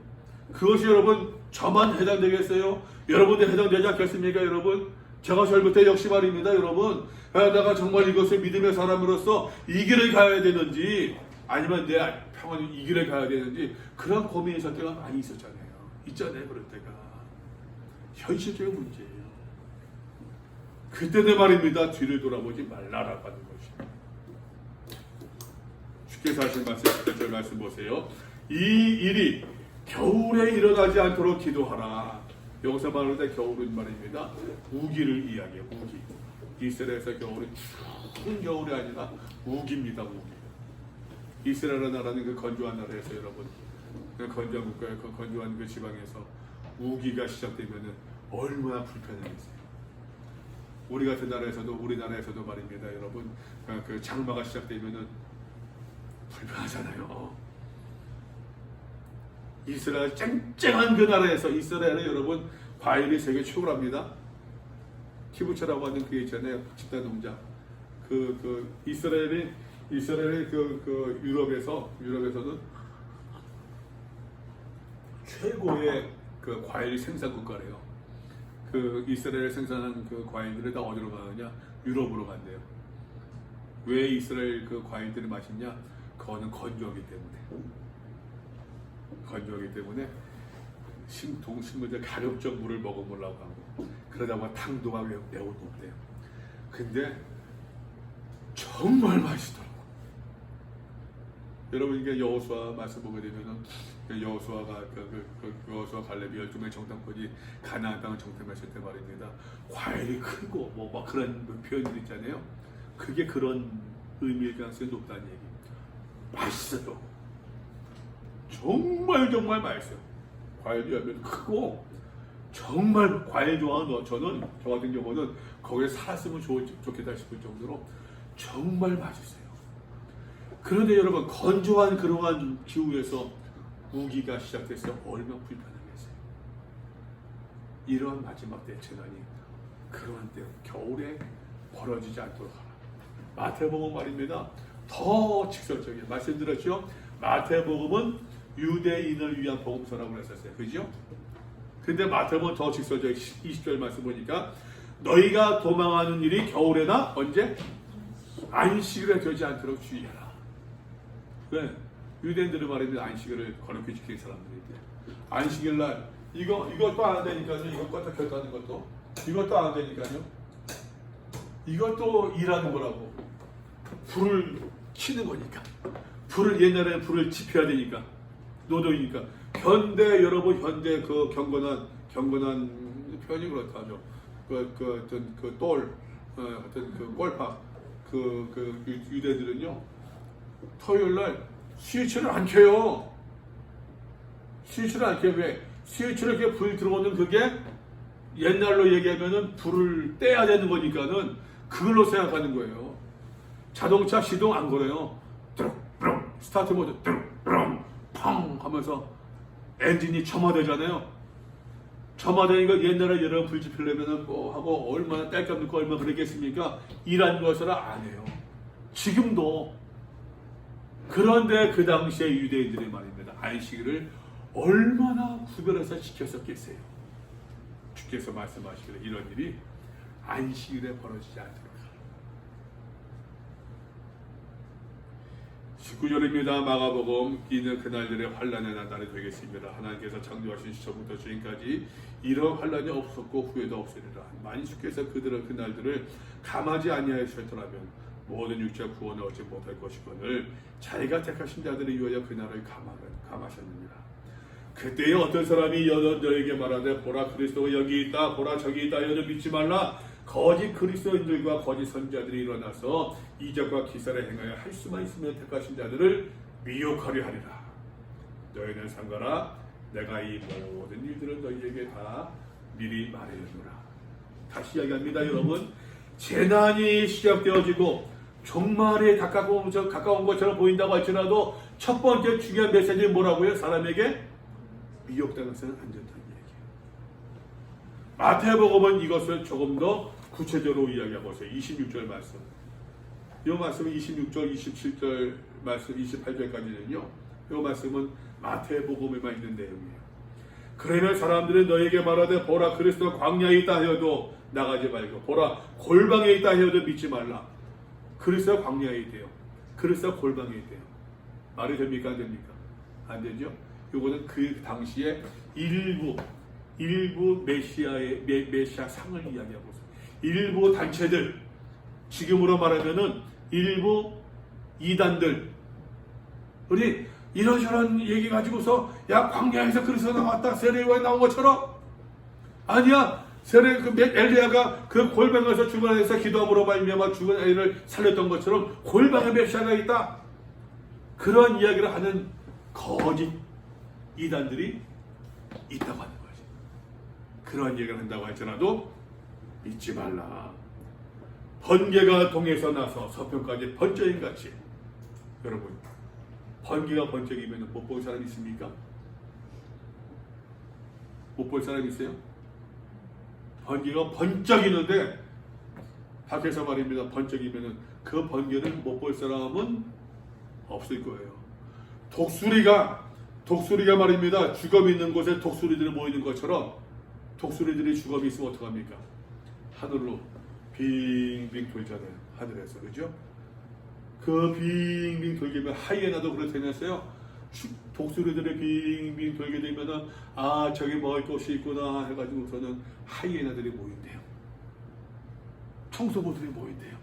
[SPEAKER 1] 그것이 여러분 저만 해당되겠어요? 여러분도 해당되지 않겠습니까, 여러분? 제가 젊을 때 역시 말입니다, 여러분. 내가 정말 이것을 믿음의 사람으로서 이 길을 가야 되는지 아니면 내 평안히 이 길을 가야 되는지 그런 고민이셨을 때가 많이 있었잖아요. 있잖아요, 그럴 때가. 현실적인 문제예요. 그때는 말입니다, 뒤를 돌아보지 말라라고 하는 것입니다. 주께서 하신 말씀, 10절 말씀 보세요. 이 일이 겨울에 일어나지 않도록 기도하라. 여기서 말할 때 겨울은 말입니다, 우기를 이야기해요. 우기. 이스라엘에서 겨울은 추운 겨울이 아니라 우기입니다. 우기. 이스라엘 나라는 그 건조한 나라에서 여러분, 그 건조한 국가에 그 건조한 그 지방에서 우기가 시작되면은 얼마나 불편하겠어요. 우리 같은 나라에서도, 우리나라에서도 말입니다, 여러분, 그 장마가 시작되면은 불편하잖아요. 이스라엘 쨍쨍한 그 나라에서, 이스라엘에 여러분 과일이 세계 최고랍니다. 키부처라고 하는 그게 있잖아요, 집단 농장. 이스라엘이 유럽에서는 최고의 그 과일 생산 국가래요. 그 이스라엘 생산한 그 과일들을 다 어디로 가느냐? 유럽으로 간대요. 왜 이스라엘 그 과일들이 맛있냐? 그거는 건조하기 때문에. 건조하기 때문에 동식물들 가급적 물을 먹어보려고 하고, 그러다 보면 당도가 매우 높대요. 근데 정말 맛있더라고. 여러분, 이게 여호수아 말씀 보게 되면은 여호수아가 여호수아 갈렙이 12명의 정탐꾼이 가나안 땅을 정탐했을 때 말입니다, 과일이 크고 뭐 막 그런 표현들 있잖아요. 그게 그런 의미일 가능성이 높다는 얘기. 맛있어요. 정말 맛있어요. 과일이 열면 크고, 정말 과일 좋아하는 저는, 저 같은 경우는 거기에 살았으면 좋겠다 싶을 정도로 정말 맛있어요. 그런데 여러분, 건조한 그러한 기후에서 우기가 시작됐어요. 얼마나 불편하겠어요. 이러한 마지막 때 재난이 그러한 때 겨울에 벌어지지 않도록 하라. 마태복음 말입니다, 더 직설적이에요. 말씀드렸죠? 마태복음은 유대인을 위한 복음서라고 했었어요. 그죠? 근데 마태복음은 더 직설적이에요. 20절 말씀 보니까 너희가 도망하는 일이 겨울에나 언제? 안식일에 되지 않도록 주의해라. 왜? 유대인들은 말입니다, 안식일을 거룩히 지키는 사람들인데 안식일 날 이것도 안 되니까요. 이것과 결단하는 것도 이것도 안 되니까요. 이것도 일하는 거라고. 불을 켜는 거니까. 옛날에는 불을 지펴야 되니까. 노동이니까. 현대 그 경건한 표현이 그렇다죠. 꼴팍 유대들은요, 토요일 날 스위치를 안 켜요. 스위치를 안 켜요. 왜? 스위치를 이렇게 불 들어오는 그게 옛날로 얘기하면은 불을 떼야 되는 거니까는 그걸로 생각하는 거예요. 자동차 시동 안 걸어요. 뚜룩뚜룩 스타트 모드 뚜룩뚜룩 팡 하면서 엔진이 첨화되잖아요. 첨화되니까 옛날에 여러분 불 지피려면은 뭐 하고 얼마나 뗄감 넣고 얼마나 그랬겠습니까? 일하는 것을 안 해요. 지금도. 그런데 그 당시에 유대인들이 말입니다, 안식일을 얼마나 구별해서 지켰었겠어요. 주께서 말씀하시기를 이런 일이 안식일에 벌어지지 않도록 하라. 19절입니다. 마가복음. 이는 그날들의 환난의 날이 되겠습니다. 하나님께서 창조하신 시초부터 지금까지 이런 환난이 없었고 후에도 없으리라. 만일 주께서 그날들을 감하지 아니하셨더라면 모든 육체가 구원을 얻지 못할 것이거늘 자기가 택하신 자들을 위하여 그날을 감하셨느니라. 그때에 어떤 사람이 너에게 말하되 보라 그리스도가 여기 있다, 보라 저기 있다, 여를 믿지 말라. 거짓 그리스도인들과 거짓 선지자들이 일어나서 이적과 기사를 행하여 할 수만 있으면 택하신 자들을 미혹하려 하리라. 너희는 상관아, 내가 이 모든 일들을 너희에게 다 미리 말해주노라. 다시 이야기합니다, 여러분. 재난이 시작되어지고 종말에 가까운 것처럼 보인다고 할지라도 첫 번째 중요한 메시지는 뭐라고요? 사람에게 미혹당해서는 안 된다는 얘기예요. 마태복음은 이것을 조금 더 구체적으로 이야기하고 있어요. 26절 말씀. 이 말씀은 26절, 27절 말씀, 28절까지는요. 이 말씀은 마태복음에만 있는 내용이에요. 그러면 사람들이 너에게 말하되 보라 그리스도가 광야에 있다 하여도 나가지 말고 보라 골방에 있다 하여도 믿지 말라. 그리스도가 광야에 있대요. 그리스도가 골방에 있대요. 말이 됩니까 안 됩니까? 안 되죠. 이거는 그 당시에 일부 메시아 상을 이야기하고 있어요. 일부 단체들, 지금으로 말하면은 일부 이단들, 우리 이런저런 얘기 가지고서 야 광야에서 그리스도 나왔다 세례요한에 나온 것처럼 아니야 엘리야가 그 골방에서 주관해서 기도함으로 말미암아 죽은 애를 살렸던 것처럼 골방에 메시아가 있다, 그런 이야기를 하는 거짓 이단들이 있다고 하는 거지. 그런 얘기를 한다고 할지라도 믿지 말라. 번개가 동에서 나서 서편까지 번쩍인같이. 여러분, 번개가 번쩍이면 못 볼 사람 있습니까? 못 볼 사람 있어요? 번개가 번쩍이는데 밖에서 말입니다. 번쩍이면은 그 번개를 못 볼 사람은 없을 거예요. 독수리가 말입니다. 주검이 있는 곳에 독수리들이 모이는 것처럼 독수리들이 주검이 있으면 어떡합니까? 하늘로 빙빙 돌잖아요. 하늘에서. 그죠? 그 빙빙 돌게 되면 하이에나도 그렇다면서요. 독수리들이 빙빙 돌게 되면은 아 저기 먹을 곳이 있구나 해가지고서는 하이에나들이 모인대요. 청소부들이 모인대요.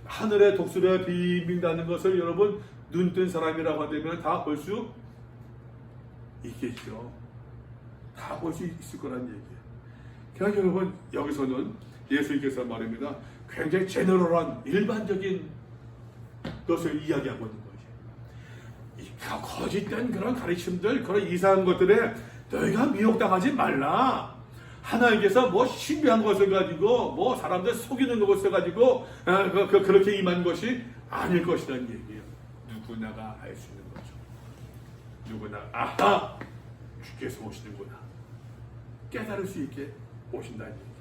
[SPEAKER 1] 하늘에 독수리가 빙빙 나는 것을 여러분 눈뜬 사람이라고 한다면 다 볼 수 있겠죠. 다 볼 수 있을 거란 얘기예요. 그러니까 여러분 여기서는 예수님께서 말입니다. 굉장히 제너럴한 일반적인 것을 이야기하고 있는 거죠. 거짓된 그런 가르침들, 그런 이상한 것들에 너희가 미혹당하지 말라. 하나님께서 뭐 신비한 것을 가지고 뭐 사람들 속이는 것을 가지고 그렇게 임한 것이 아닐 것이라는 얘기예요. 누구나가 알 수 있는 거죠. 누구나 아하 주께서 오시는구나 깨달을 수 있게 오신다는 얘기예요.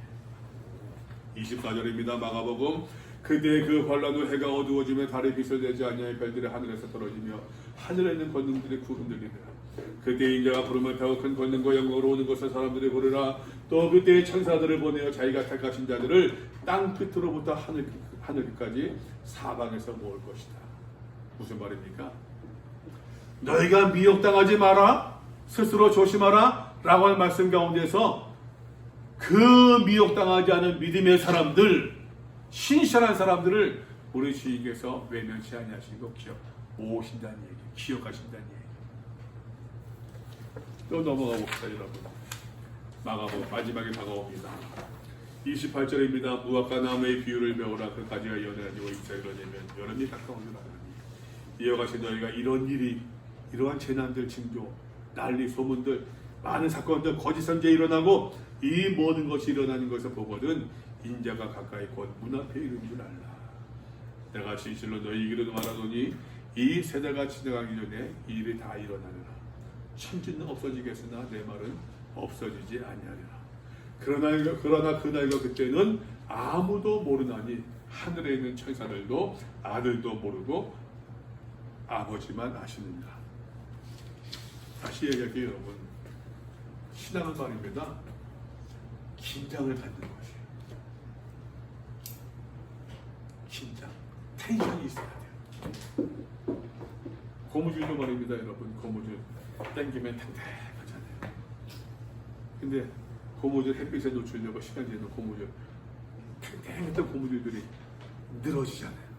[SPEAKER 1] 24절입니다. 마가복음 그때 그 환란 후 해가 어두워지며 달의 빛을 내지 아니하여 별들이 하늘에서 떨어지며 하늘에 있는 권능들이 그 흔들리더라. 그때 인자가 부르며 더 큰 권능과 영광으로 오는 것을 사람들이 부르라. 또 그때 천사들을 보내어 자기가 택하신 자들을 땅 끝으로부터 하늘 끝까지 사방에서 모을 것이다. 무슨 말입니까? 너희가 미혹당하지 마라, 스스로 조심하라 라고 하는 말씀 가운데서 그 미혹당하지 않은 믿음의 사람들, 신실한 사람들을 우리 주님께서 외면치 아니하시고 오신다는 얘기, 기억하신다는 얘기. 또 넘어가 봅시다 여러분. 마가복음 마지막에 다가옵니다. 28절입니다. 무화과 나무의 비유를 배우라. 그 가지가 연해가지고 잎사귀 이러냐면 여름이 가까운 줄 알았니. 이와 같이 너희가 이런 일이, 이러한 재난들, 징조, 난리, 소문들, 많은 사건들, 거짓 선제 일어나고 이 모든 것이 일어나는 것을 보거든 인자가 가까이 곧 문 앞에 이른 줄 알라. 내가 진실로 너희에게도 말하노니 이 세대가 지나가기 전에 이 일이 다 일어나리라. 천지는 없어지겠으나 내 말은 없어지지 아니하리라. 그러나 그날과 그때는 아무도 모르나니 하늘에 있는 천사들도 아들도 모르고 아버지만 아시느니라. 다시 얘기할게요 여러분. 신앙은 말입니다. 긴장을 갖는 것이에요. 긴장, 텐션이 있어야 돼요. 고무줄도 말입니다 여러분. 고무줄 당기면 탱탱하잖아요. 근데 고무줄 햇빛에 노출되고 시간 지나면 고무줄 탱탱했던 고무줄들이 늘어지잖아요.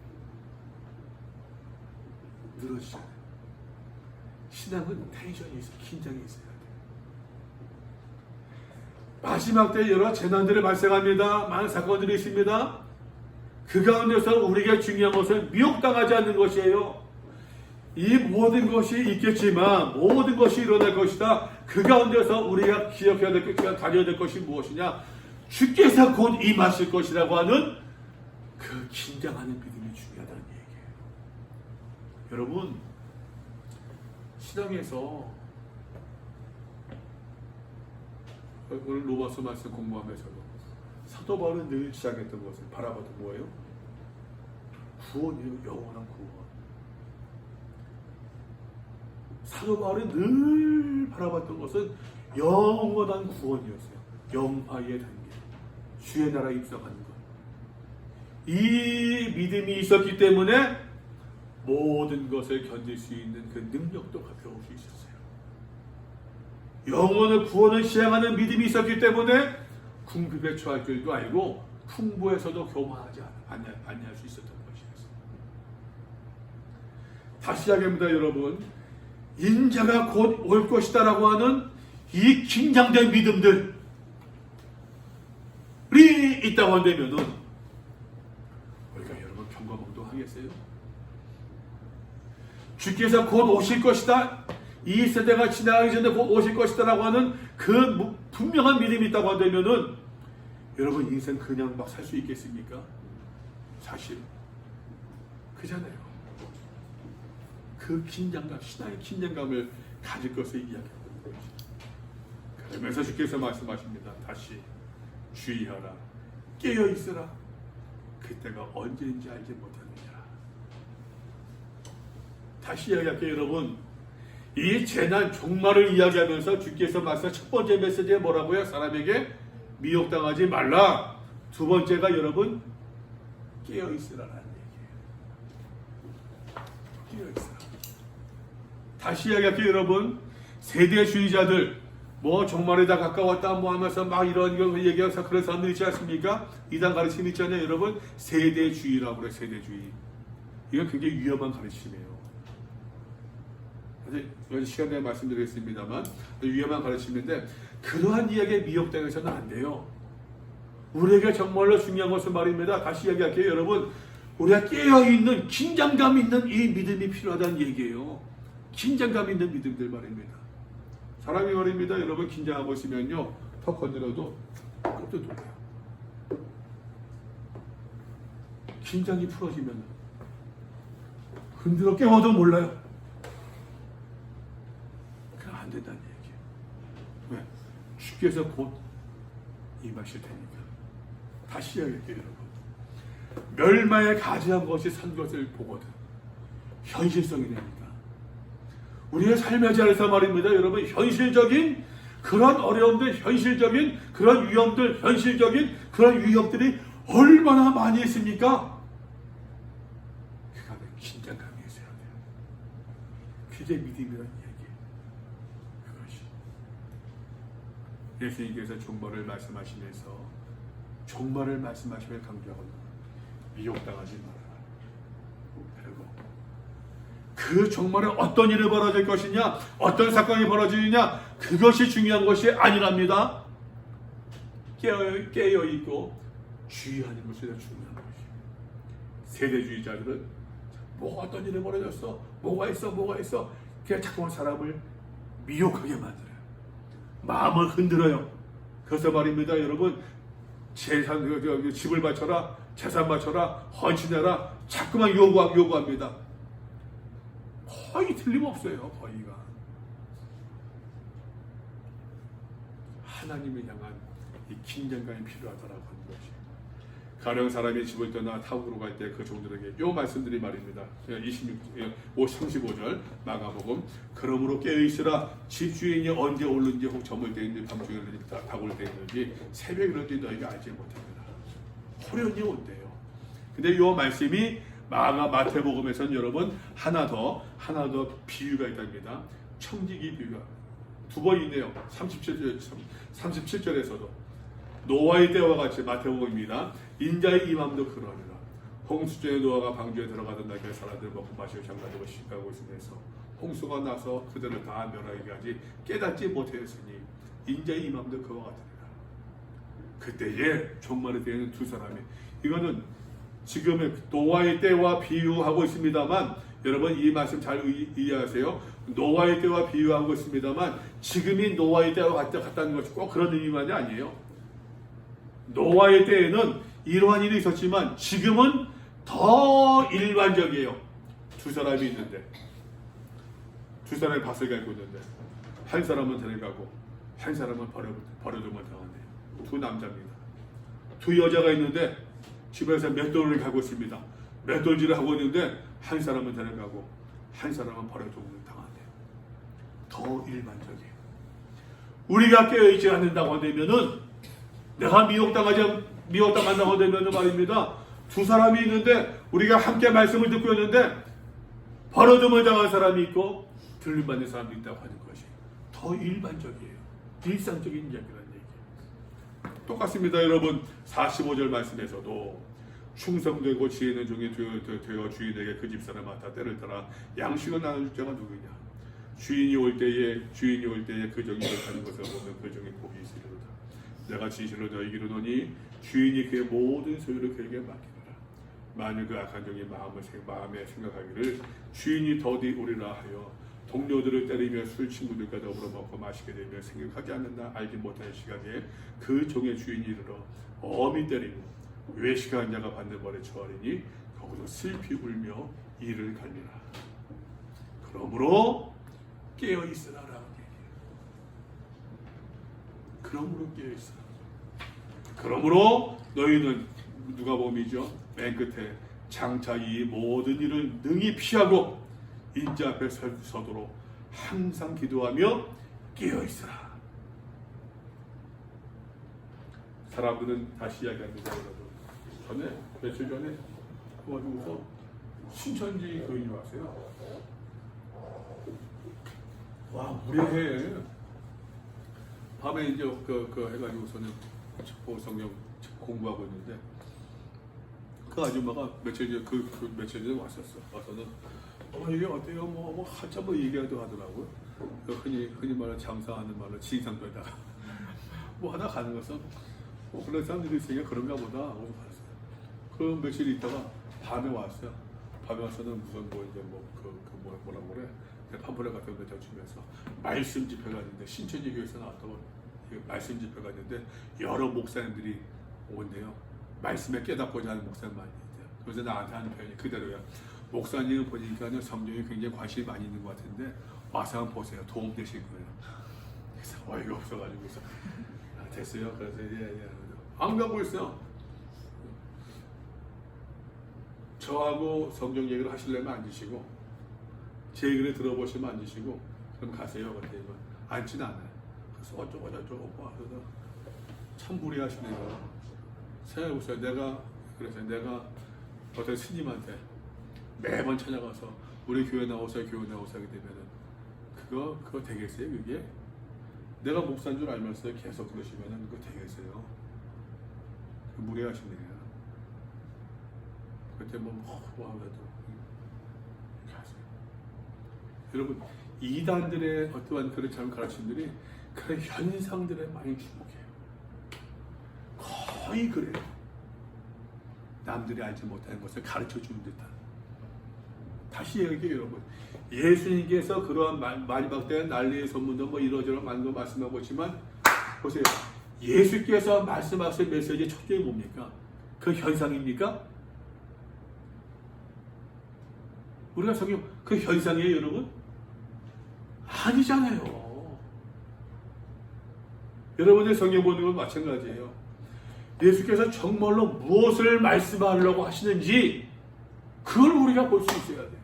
[SPEAKER 1] 신앙은 텐션이 있어요. 긴장이 있어야 돼요. 마지막 때 여러 재난들이 발생합니다. 많은 사건들이 있습니다. 그 가운데서 우리가 중요한 것은 미혹당하지 않는 것이에요. 이 모든 것이 있겠지만 모든 것이 일어날 것이다. 그 가운데서 우리가 기억해야 될 것이가 가져야 될 것이 무엇이냐? 주께서 곧 임하실 것이라고 하는 그 긴장하는 믿음이 중요하다는 얘기예요. 여러분 신앙에서 오늘 로마서 말씀 공부하면서도 사도 바울은 늘 시작했던 것을 바라봐도 뭐예요? 구원이에요. 영원한 구원. 사도 바울이 늘 바라봤던 것은 영원한 구원이었어요. 영화의 단계, 주의 나라에 입성하는 것. 이 믿음이 있었기 때문에 모든 것을 견딜 수 있는 그 능력도 배울 수 있었어요. 영원의 구원을 시행하는 믿음이 있었기 때문에 궁핍에 처할 줄도 알고 풍부에서도 교만하지 아니할 수 있었던 것이었어요. 다시 이야기합니다, 여러분. 인자가 곧 올 것이다라고 하는 이 긴장된 믿음들이 있다고 한다면은 우리가 여러분 경거망동하겠어요? 주께서 곧 오실 것이다, 이 세대가 지나가기 전에 곧 오실 것이다라고 하는 그 분명한 믿음이 있다고 한다면은 여러분 인생 그냥 막 살 수 있겠습니까? 사실 그잖아요. 그 긴장감, 신앙의 긴장감을 가질 것을 이야기하는 거죠. 그러면서 주께서 말씀하십니다. 다시 주의하라, 깨어 있으라. 그때가 언제인지 알지 못하느니라. 다시 이야기할게요, 여러분. 이 재난 종말을 이야기하면서 주께서 말씀 첫 번째 메시지에 뭐라고요? 사람에게 미혹당하지 말라. 두 번째가 여러분 깨어 있으라라는 얘기예요. 깨어 있으라. 다시 이야기할게요, 여러분. 세대주의자들 뭐 종말에 다 가까웠다 뭐 하면서 막 이런 거 얘기해서 그런 사람들 있지 않습니까? 이단 가르침 있잖아요, 여러분. 세대주의라고 그래요. 세대주의. 이건 굉장히 위험한 가르침이에요. 사실 시간 내에 말씀드리겠습니다만 위험한 가르침인데 그러한 이야기에 미혹당해서는 안 돼요. 우리에게 정말로 중요한 것은 말입니다. 다시 이야기할게요, 여러분. 우리가 깨어있는 긴장감 있는 이 믿음이 필요하다는 얘기예요. 긴장감 있는 믿음들 말입니다. 사람이 말입니다, 여러분. 긴장하고 있으면요 턱 건드려도 깜짝 놀라요. 긴장이 풀어지면 흔들어 깨워도 몰라요. 그럼 안 된다는 얘기예요. 왜? 주께서 곧 임하실 테니까. 다시 이야기할게요, 여러분. 멸망에 가지한 것이 산 것을 보거든 현실성이 됩니다. 우리의 삶의 자리에서 말입니다, 여러분. 현실적인 그런 어려움들, 현실적인 그런 위험들, 현실적인 그런 위협들이 얼마나 많이 있습니까? 그가 긴장감이 있어야 돼요. 그게 믿음이라는 얘기예요. 그것이 예수님께서 종말을 말씀하시면서 종말을 말씀하시며 강조하거든요. 미혹당하지 말아라. 그리고 그 종말에 어떤 일이 벌어질 것이냐, 어떤 사건이 벌어지느냐, 그것이 중요한 것이 아니랍니다. 깨어있고 주의하는 것이 더 중요한 것이에요. 세대주의자들은 뭐 어떤 일이 벌어졌어, 뭐가 있어, 그냥 자꾸만 사람을 미혹하게 만들어요. 마음을 흔들어요. 그래서 말입니다, 여러분. 집을 바쳐라, 재산 바쳐라, 헌신해라, 자꾸만 요구합니다. 거의 틀림없어요. 거의가. 하나님을 향한 이 긴장감이 필요하다라고 하는 것이. 가령 사람이 집을 떠나 타국으로 갈 때 그 종들에게 요 말씀들이 말입니다. 35절 마가복음. 그러므로 깨어있으라. 집주인이 언제 오는지 혹 저물 때 있는지 밤중에 오는지 다굴 때 있는지 새벽에 오는지 너희가 알지 못합니다. 호련히 온대요. 근데 요 말씀이 마태복음에서는 여러분 하나 더 비유가 있답니다. 청지기 비유가 두 번 있네요. 37절에서도 노아의 때와 같이 마태복음입니다. 인자의 임함도 그러하리라. 홍수전에 노아가 방주에 들어가던 날 사람들 먹고 마시고 장가들고 시가고 있으면서 홍수가 나서 그들을 다 멸하기까지 깨닫지 못하였으니 인자의 임함도 그와 같으리라. 그때에 종말에 대한 두 사람이, 이거는 지금의 노아의 때와 비유하고 있습니다만 여러분 이 말씀 잘 이해하세요. 노아의 때와 비유하고 있습니다만 지금이 노아의 때와 같다는 것이 꼭 그런 의미만이 아니에요. 노아의 때에는 이러한 일이 있었지만 지금은 더 일반적이에요. 두 사람이 있는데, 두 사람이 밭을 갈고 있는데 한 사람은 데려가고 한 사람은 버려두면 당한대요. 두 남자입니다. 두 여자가 있는데 집에서 맷돌을 가고 있습니다. 맷돌질을 하고 있는데 한 사람은 데려가고 한 사람은 버려두면 당한대요. 더 일반적이에요. 우리가 깨어있지 않는다고 되면은 내가 미혹당한다고 되면은 말입니다. 두 사람이 있는데 우리가 함께 말씀을 듣고 있는데 버러짐을 당한 사람이 있고 들림받는 사람도 있다고 하는 것이 더 일반적이에요. 일상적인 이야기라는 얘기예요. 똑같습니다. 여러분 45절 말씀에서도 충성되고 지혜 있는 종이 되어 주인에게 그 집사를 맡아 때를 따라 양식을 나눠줄 자가 누구냐. 주인이 올 때에 그 종이 그렇다는 것을 보면 그 종이 복이 있으리로다. 내가 진실로 너희에게 이르노니 주인이 그의 모든 소유를 그에게 맡기노라. 만일 그 악한 종이 마음에 생각하기를 주인이 더디 오리라 하여 동료들을 때리며 술 친구들과 더불어 먹고 마시게 되며 생각하지 않는다 알지 못하는 시각에 그 종의 주인이 이르러 엄히 때리고 외식한 자가 받는 벌에 처하리니 거기서 슬피 울며 이를 갈리라. 그러므로 깨어있으라라는 얘기예요. 그러므로 깨어있으라. 그러므로 너희는 누가복음이죠. 맨 끝에 장차 이 모든 일을 능히 피하고 인자 앞에 서도록 항상 기도하며 깨어있으라. 사람들은 다시 이야기합니다. 여러분 며칠 전에 그가지고서 신천지 교인이 왔어요. 와 무례해. 밤에 이제 그 해가지고서는 성경 공부하고 있는데 그 아줌마가 며칠 전에 왔었어. 와서는 이게 어때요? 뭐 한참 얘기하도 하더라고요. 흔히 말하는 장사하는 말로 진상도에다가 뭐 하다 가는 것은 그런 사람들이 있으니까 그런가 보다 하고 갔어요. 그 며칠 있다가 밤에 왔어요. 밤에 와서는 무슨 뭐라고 그래? 팜플렛 같은 거 주면서 말씀 집회가 있는데 신천지 교회에서 나왔다고 말씀 집회가 있는데 여러 목사님들이 온대요. 말씀에 깨닫고자 하는 목사님 많이 있대요. 그래서 나한테 하는 표현이 그대로야. 목사님을 보니까 성경에 굉장히 관심이 많이 있는 것 같은데 와서 한번 보세요. 도움 되실 거예요. 그래서 어이가 없어가지고 됐어요. 그래서 안 가고 있어요. 저하고 성경 얘기를 하시려면 앉으시고 제 얘기를 들어보시면 앉으시고 그럼 가세요. 그랬더니 앉진 않아요. 그래서 어쩌고 저쩌고 하셔서 참 무리하시네요. 생각해보세요. 내가 어떤 스님한테 매번 찾아가서 우리 교회 나오세요 하게 되면은 그거 되겠어요? 그게? 내가 목사인 줄 알면서 계속 그러시면은 그거 되겠어요? 무례하시네요. 그때 하더라도 여러분 이단들의 어떠한 그런 참 가르침들이 그런 현상들에 많이 주목해요. 거의 그래요. 남들이 알지 못하는 것을 가르쳐 주는 듯한. 다시 얘기해요, 여러분. 예수님께서 그러한 마지막 때 난리의 소문도 뭐 이러저러 많은 거 말씀하고 있지만 보세요. 예수께서 말씀하신 메시지의 첫째가 뭡니까? 그 현상입니까? 우리가 성경 그 현상이에요, 여러분? 아니잖아요. 여러분의 성경 보는 건 마찬가지예요. 예수께서 정말로 무엇을 말씀하려고 하시는지 그걸 우리가 볼 수 있어야 돼요.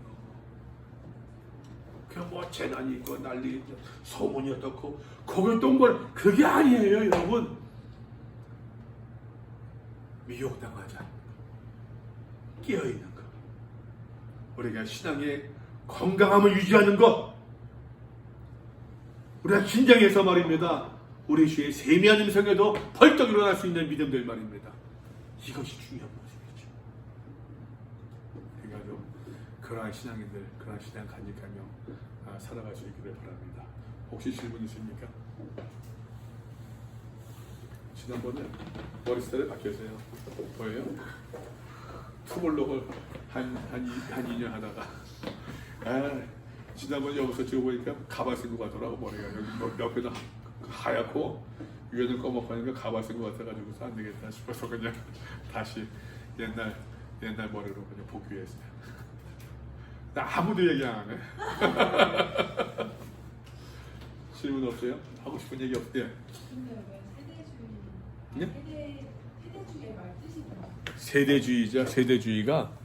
[SPEAKER 1] 그냥 뭐 재난이 있고 난리 있고 소문이 어떻고 거기 똥벌 그게 아니에요, 여러분. 미혹당하지 않는 것, 깨어있는 것, 우리가 신앙의 건강함을 유지하는 것, 우리가 긴장해서 말입니다. 우리 주의 세미한 음성에도 벌떡 일어날 수 있는 믿음들 말입니다. 이것이 중요한 모습이죠. 그러니까 좀 그러한 신앙인들, 그러한 신앙 간직하며 살아갈 수 있기를 바랍니다. 혹시 질문 있습니까? 지난번에 머리 스타일을 바뀌었어요. 보여요? 투블럭을 한 2년 하다가 지난번에 여기서 찍어보니까 가발 쓴 것 같더라고. 머리가 여기 옆에다 하얗고 위에는 검었고 하니까 가발 쓴 것 같아가지고서 안 되겠다 싶어서 그냥 다시 옛날 머리로 그냥 복귀했어요. 나 아무도 얘기 안 하네. 질문 없어요? 하고 싶은 얘기 없대요?
[SPEAKER 2] 근데 왜 세대주의?
[SPEAKER 1] 네?
[SPEAKER 2] 세대주의 말 뜻이 뭐야?
[SPEAKER 1] 세대주의자, 세대주의가